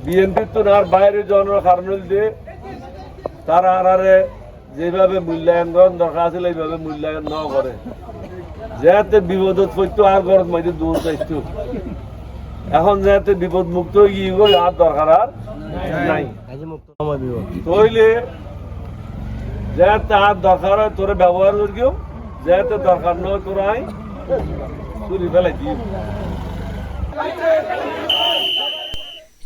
BNP তো আর বাইরে জনের কারণ দিয়ে তারা আরে যেভাবে মূল্যায়ন করার দরকার আছে এইভাবে মূল্যায়ন না করে যেতে বিপদত পড়তো আর গরত মাইতে দূর চাইতো এখন যেতে বিপদ মুক্ত হয়ে গিয়ে আর দরকার আর নাই তৈলে যেতে আর দরকার হয় তোরে ব্যবহার করিও যেতে দরকার নয় তোরাই চুরি ফেলাই দিও।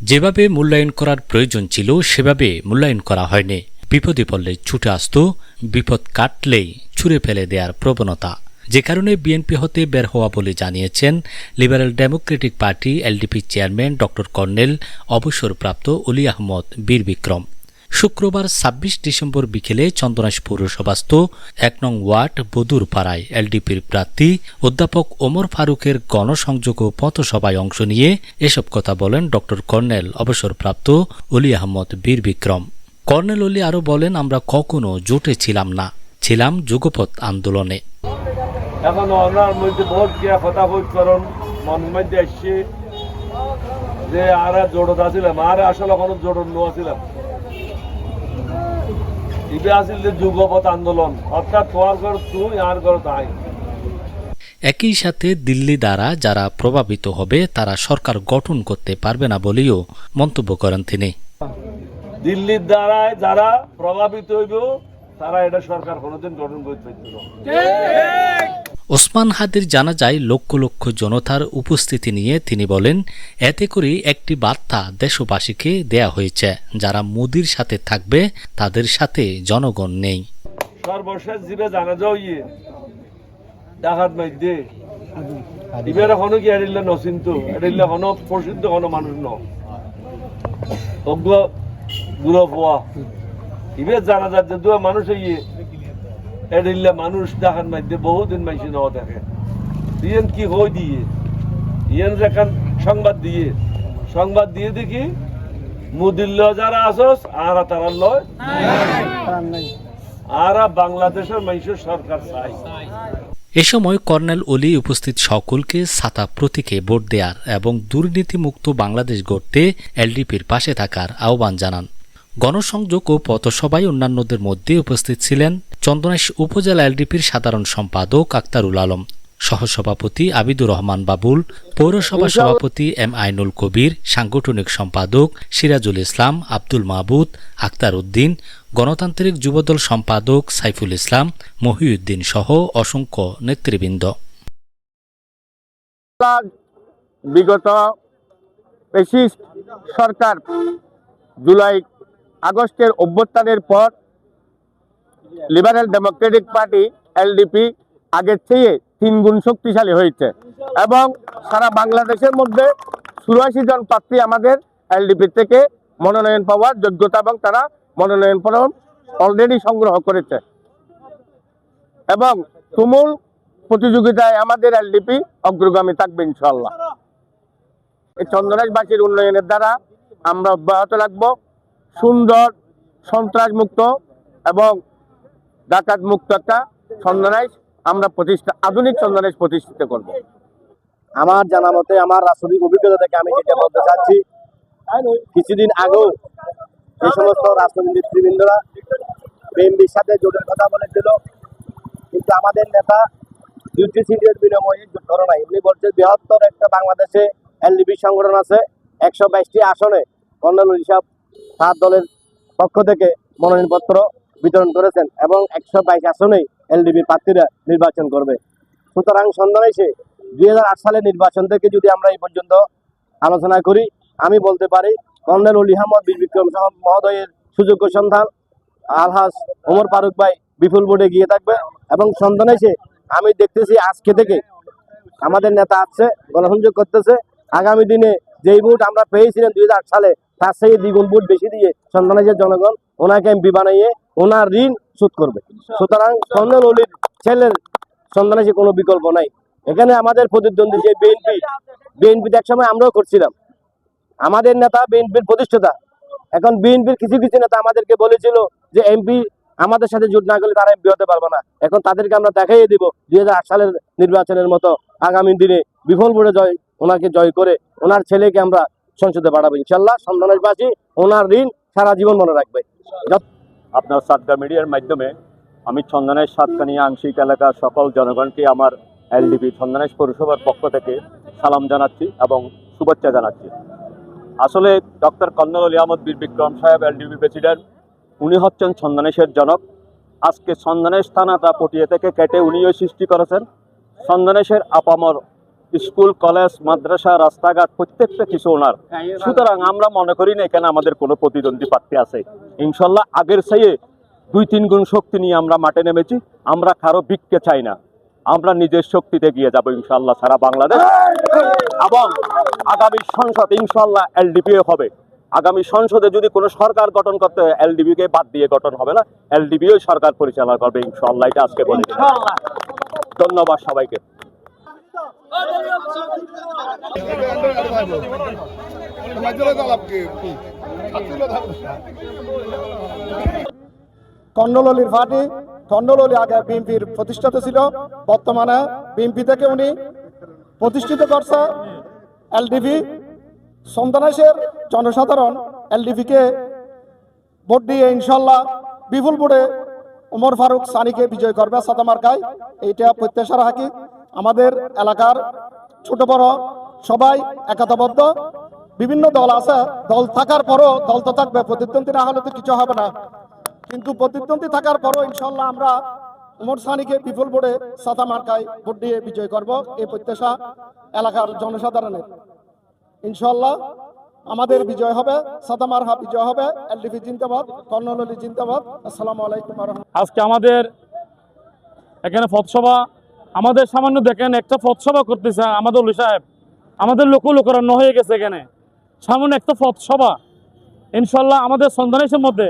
যেভাবে মূল্যায়ন করার প্রয়োজন ছিল সেভাবে মূল্যায়ন করা হয়নি। বিপদে পড়লে ছুটে আসত, বিপদ কাটলেই ছুঁড়ে ফেলে দেওয়ার প্রবণতা, যে কারণে বিএনপি হতে বের হওয়া বলে জানিয়েছেন liberal Democratic party LDP chairman doctor colonel অবসরপ্রাপ্ত অলি আহমদ বীর বিক্রম। শুক্রবার ২৬ ডিসেম্বর বিকেলে চন্দনাইশ পৌরসভাস্থ ১ নং ওয়ার্ড বদুরপাড়ায় এলডিপির প্রার্থী অধ্যাপক ওমর ফারুকের গণসংযোগ ও পথসভায় অংশ নিয়ে এসব কথা বলেন ডক্টর কর্নেল অবসরপ্রাপ্ত অলি আহমদ বীর বিক্রম। কর্নেল অলি আরও বলেন, আমরা কখনো জোটে ছিলাম না, ছিলাম যুগপৎ আন্দোলনে। এখন ওনার মধ্যে বহুত গিয়া কথা বই করুন মনের মধ্যে আসছে যে আর জোড়ত আসিলাম আর আসলে কোনো জোড়ন ছিলাম ইবে আসিল যে যুগপৎ আন্দোলন অর্থাৎ তোমার ঘর তুই আর ঘর তাই। একই সাথে দিল্লি দ্বারা যারা প্রভাবিত হবে তারা সরকার গঠন করতে পারবে না বলেও মন্তব্য করেন তিনি। দিল্লির দ্বারা যারা প্রভাবিত হইব তারা এটা সরকার কোনোদিন গঠন করতে পারবে না। ওসমান হাদির জানাজায় লক্ষ লক্ষ জনতার উপস্থিতি নিয়ে তিনি বলেন, এতে করে একটি বার্তা দেশবাসীকে দেয়া হয়েছে, যারা মোদির সাথে থাকবে তাদের সাথে জনগণ নেই। সর্বশেষ জীবে জানাজা হইয়ে ডাকাত মাইদে ইবের এখনো কি এডিল্লা নচিন্তু এডিল্লা এখনো প্রসিদ্ধ কোনো মানুষ ন অজ্ঞ দূর পোয়া ইবে জানাজার যে দুয়া মানুষ হইয়ে এডিল্লা মানুষ ডাকাত মাইদে বহুদিন মাইসি ন দেখে ইয়েন কি হই দিয়ে ইয়েন যেখান সংবাদ দিয়ে দেখি মুদিল্ল যারা আসস আর তারা লয় আর বাংলাদেশের মানুষের সরকার চাই। এ সময় কর্নেল অলি উপস্থিত সকলকে ছাতা প্রতীকে ভোট দেয়ার এবং দুর্নীতিমুক্ত বাংলাদেশ গড়তে এলডিপির পাশে থাকার আহ্বান জানান। গণসংযোগ ও পথসভায় অন্যান্যদের মধ্যে উপস্থিত ছিলেন চন্দনাইশ উপজেলা এলডিপির সাধারণ সম্পাদক আক্তারুল আলম, সহসভাপতি আবিদুর রহমান বাবুল, পৌরসভা সভাপতি এম আইনুল কবির, সাংগঠনিক সম্পাদক সিরাজুল ইসলাম, আব্দুল মাহবুদ, আক্তার উদ্দিন, গণতান্ত্রিক যুবদল সম্পাদক সাইফুল ইসলাম, মহিউদ্দিন সহ অসংখ্য নেতৃবৃন্দ। বিগত ফ্যাসিস্ট সরকার জুলাই আগস্টের অভ্যুত্থানের পর লিবারেল ডেমোক্রেটিক পার্টি এলডিপি আগের চেয়ে 3 গুণ শক্তিশালী হয়েছে এবং সারা বাংলাদেশের মধ্যে 84 জন প্রার্থী আমাদের এলডিপি থেকে মনোনয়ন পাওয়ার যোগ্যতা এবং তারা মনোনয়ন পত্র অলরেডি সংগ্রহ করেছে এবং তুমুল প্রতিযোগিতায় আমাদের এলডিপি অগ্রগামী থাকবে ইনশাআল্লাহ। এই চন্দনাইশবাসীর উন্নয়নের দ্বারা আমরা অব্যাহত রাখবো সুন্দর সন্ত্রাসমুক্ত এবং ডাকাত মুক্ত একটা চন্দনাইশ আমরা আধুনিক চন্দনাইশ প্রতিষ্ঠিত করব। আমার জানা মতে আমার রাজনৈতিক অভিজ্ঞতা থেকে আমি যেটা বলতে চাচ্ছি, কিছুদিন আগেও এই সমস্ত রাজনৈতিক নেতৃবৃন্দরা বিএনপির সাথে জোটের কথা বলেছিল, কিন্তু আমাদের নেতা দুটি সিটের বিনিময়ে জোট করে নাই। উনি বলছে বৃহত্তর একটা বাংলাদেশে এলডিপি সংগঠন আছে, 122টি আসনে কর্নেল অলি সাহেব তার দলের পক্ষ থেকে মনোনয়নপত্র বিতরণ করেছেন এবং 122 আসনেই এলডিপি প্রার্থীরা নির্বাচন করবে। সুতরাং চন্দনাইশে 2008 সালের নির্বাচন থেকে যদি আমরা এই পর্যন্ত আলোচনা করি, আমি বলতে পারি কর্নেল অলি আহমদ বীর বিক্রম মহোদয়ের সুযোগ্য সন্তান আলহাজ ওমর ফারুক ভাই বিপুল ভোটে গিয়ে থাকবে এবং চন্দনাইশে আমি দেখতেছি আজকে থেকে আমাদের নেতা আসছে, গণসংযোগ করতেছে। আগামী দিনে যেই ভোট আমরা পেয়েছিলেন 2008 সালে তার সেই দ্বিগুণ ভোট বেশি দিয়ে চন্দনাইশের জনগণ ওনাকে এমপি বানিয়ে ওনার ঋণ শোধ করবে। সুতরাং কর্নেল অলির ছেলের চন্দনাইশে কোনো বিকল্প নাই। এখানে আমাদের প্রতিদ্বন্দ্বী যে বিএনপিতে একসময় আমরাও করছিলাম, আমাদের নেতা বিএনপির প্রতিষ্ঠাতা। এখন বিএনপির কিছু কিছু নেতা আমাদেরকে বলেছিল যে এমপি আমাদের সাথে জোট না করলে তারা এমপি হতে পারবে না। এখন তাদেরকে আমরা দেখাইয়ে দিব 2008 সালের নির্বাচনের মতো আগামী দিনে বিপুল ভোটে ওনাকে জয় করে ওনার ছেলেকে আমরা সংসদে পাঠাবো ইনশাল্লাহ। সন্তানবাসী ওনার ঋণ সারা জীবন মনে রাখবে। আপনার সাতগা মিডিয়ার মাধ্যমে আমি চন্দনেশ সাতকানিয়া আংশিক এলাকার সকল জনগণকে আমার এলডিপি চন্দনেশ পৌরসভার পক্ষ থেকে সালাম জানাচ্ছি এবং শুভেচ্ছা জানাচ্ছি। আসলে ডক্টর কর্নেল অলি আহমদ বীর বিক্রম সাহেব এলডিপি প্রেসিডেন্ট, উনি হচ্ছেন চন্দনেশের জনক। আজকে চন্দনেশ থানাটা পটিয়া থেকে কেটে উনিও সৃষ্টি করেছেন। চন্দনেশের আপামর স্কুল, কলেজ, মাদ্রাসা, রাস্তাঘাট প্রত্যেকটা কিছু ওনার। সুতরাং আমরা মনে করি না এখানে আমাদের কোনো প্রতিদ্বন্দ্বী প্রার্থী আছে। ইনশাল্লাহ আগের চেয়ে 2-3 গুণ শক্তি নিয়ে আমরা মাঠে নেমেছি। আমরা কারো ভিক্ষে চাই না, আমরা নিজের শক্তিতে গিয়ে যাব ইনশাল্লাহ সারা বাংলাদেশ। এবং আগামী সংসদ ইনশাল্লাহ এলডিপি হবে। আগামী সংসদে যদি কোনো সরকার গঠন করতে হয়, এলডিপি কে বাদ দিয়ে গঠন হবে না, এলডিপিও সরকার পরিচালনা করবে ইনশাল্লাহ। এটা আজকে বলে দিলাম। ধন্যবাদ সবাইকে। কর্নেল অলির পার্টি, কর্নেল অলি আগে বিএনপির প্রতিষ্ঠাতা ছিল, বর্তমানে বিএনপি থেকে উনি প্রতিষ্ঠিত করছে এলডিপি। চন্দনেশের জনসাধারণ এলডিপিকে ভোট দিয়ে ইনশাল্লাহ বিপুল ভোটে ওমর ফারুক সানিকে বিজয় করবে সাদা মার্কায়। এইটা প্রত্যাশা রাখি। আমাদের এলাকার ছোট বড় সবাই একতাবদ্ধ। বিভিন্ন দল আছে, দল থাকার পরও দল তো থাকবে, প্রতিদ্বন্দ্বী না হলে তো কিছু হবে না। কিন্তু প্রতিদ্বন্দ্বী থাকার পরও ইনশাল্লাহ আমরা ওমর সানিকে বিপুল ভোটে সাদা মার্কায় ভোট দিয়ে বিজয় করব, এই প্রত্যাশা এলাকার জনসাধারণের। ইনশাল্লাহ আমাদের বিজয় হবে, সাদা মার্কা বিজয় হবে। এলডিপি জিন্দাবাদ, কর্নেল অলি জিন্দাবাদ। আসসালামু আলাইকুম ওয়া রাহমাতুল্লাহ। আজকে আমাদের এখানে পথসভা, আমাদের সামান্য দেখেন একটা পথসভা করতেছে আমাদের অলি সাহেব, আমাদের লোকরান্য হয়ে গেছে এখানে সামান্য একটা পথসভা। ইনশাল্লাহ আমাদের চন্দনেশের মধ্যে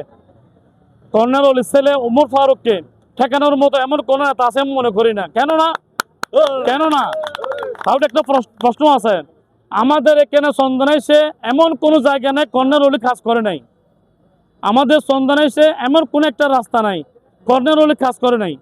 কর্নেল অলির ছেলে ওমর ফারুককে ঠেকানোর মতো এমন কোনো নেতা আছে আমি মনে করি না। কেন না তাহলে একটা প্রশ্ন আছে, আমাদের এখানে চন্দনেশে এমন কোনো জায়গা নেই কর্নেল অলি কাজ করে নাই। আমাদের চন্দনেশে এমন কোনো একটা রাস্তা নাই কর্নেল অলি কাজ করে নাই।